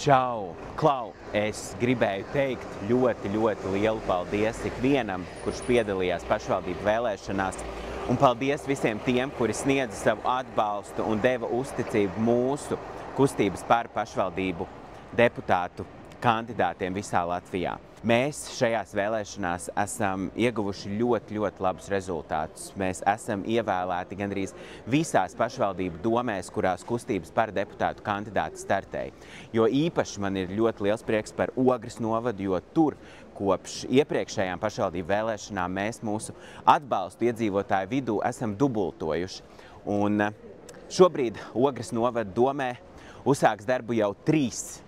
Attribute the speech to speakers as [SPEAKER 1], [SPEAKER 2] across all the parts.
[SPEAKER 1] Čau! Klau, es gribēju teikt ļoti lielu paldies ikvienam, kurš piedalījās pašvaldību vēlēšanās, un paldies visiem tiem, kuri sniedza savu atbalstu un deva uzticību mūsu kustības par pašvaldību deputātu kandidātiem visā Latvijā. Mēs šajās vēlēšanās esam ieguvuši ļoti labus rezultātus. Mēs esam ievēlēti gandrīz visās pašvaldību domēs, kurās kustības par deputātu kandidāti startēja. Jo īpaši man ir ļoti liels prieks par Ogres novadu, jo tur kopš iepriekšējām pašvaldību vēlēšanām mēs mūsu atbalstu iedzīvotāju vidū esam dubultojuši. Un šobrīd Ogres novada domē uzsāks darbu jau 3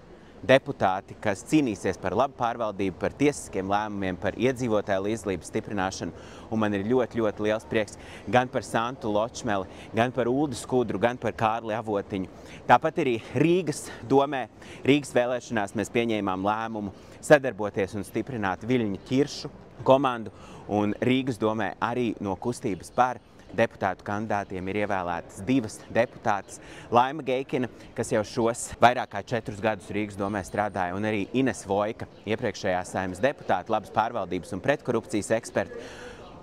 [SPEAKER 1] deputāti, kas cīnīsies par labu pārvaldību, par tiesiskiem lēmumiem, par iedzīvotāju līdzdalības stiprināšanu. Un man ir ļoti liels prieks gan par Santu Ločmeli, gan par Uldi Skudru, gan par Kārli Avotiņu. Tāpat arī Rīgas domē, Rīgas vēlēšanās mēs pieņēmām lēmumu sadarboties un stiprināt Viļņa Ķiršu komandu. Un Rīgas domē arī no kustības par deputātu kandidātiem ir ievēlētas 2 deputātes. Laima Geikina, kas jau šos vairāk kā 4 gadus Rīgas domē strādāja, un arī Ines Vojka, iepriekšējā Saeimas deputāta, labas pārvaldības un pretkorupcijas eksperti.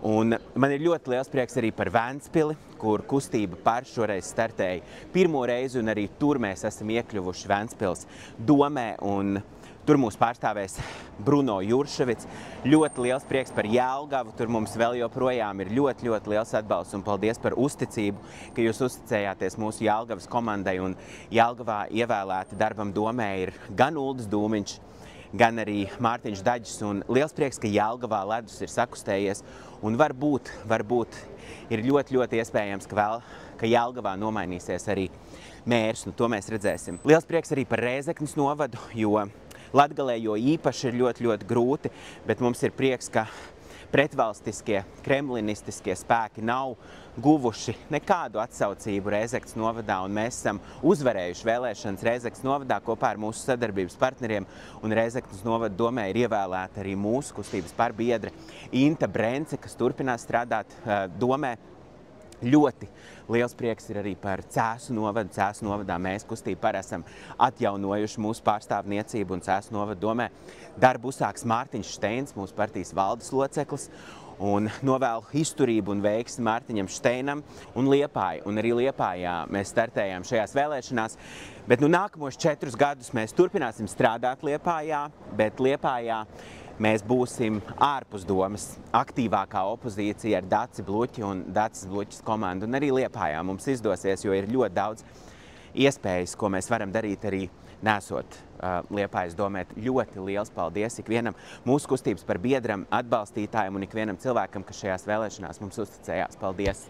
[SPEAKER 1] Un man ir ļoti liels prieks arī par Ventspili, kur kustība par šoreiz startēja pirmo reizi, un arī tur mēs esam iekļuvuši Ventspils domē, un tur mūs pārstāvēs Bruno Jurševics. Ļoti liels prieks par Jelgavu, tur mums vēl joprojām ir ļoti liels atbalsts, un paldies par uzticību, ka jūs uzticējāties mūsu Jelgavas komandai, un Jelgavā ievēlēti darbam domē ir gan Uldis Dūmiņš, gan arī Mārtiņš Daģis, un liels prieks, ka Jelgavā ledus ir sakustējies, un varbūt ir ļoti iespējams, ka Jelgavā nomainīsies arī mērs, un to mēs redzēsim. Liels prieks arī par Rēzeknes novadu, jo Latgalē jo īpaši ir ļoti grūti, bet mums ir prieks, ka pretvalstiskie, kremlinistiskie spēki nav guvuši nekādu atsaucību Rēzeknes novadā, un mēs esam uzvarējuši vēlēšanas Rēzeknes novadā kopā ar mūsu sadarbības partneriem, un Rēzeknes novada domē ir ievēlēta arī mūsu kustības par biedre Inta Brence, kas turpinās strādāt domē. Ļoti liels prieks ir arī par Cēsu novadu. Cēsu novadā mēs kustību par esam atjaunojuši mūsu pārstāvniecību, un Cēsu novada domē darbu uzsāks Mārtiņš Šteins, mūsu partijas valdes loceklis, un novēlu izturību un veiksmi Mārtiņam Šteinam un Liepāju. Un arī Liepājā mēs startējām šajās vēlēšanās, bet nākamos 4 gadus mēs turpināsim strādāt Liepājā, bet Liepājā mēs būsim ārpus domas aktīvākā opozīcija ar Daci Bluķi un Dacis Bluķis komandu. Un arī Liepājā mums izdosies, jo ir ļoti daudz iespējas, ko mēs varam darīt arī nesot Liepājas domē. Ļoti liels paldies ikvienam mūsu kustības par biedram, atbalstītājiem un ikvienam cilvēkam, kas šajās vēlēšanās mums uzticējās. Paldies!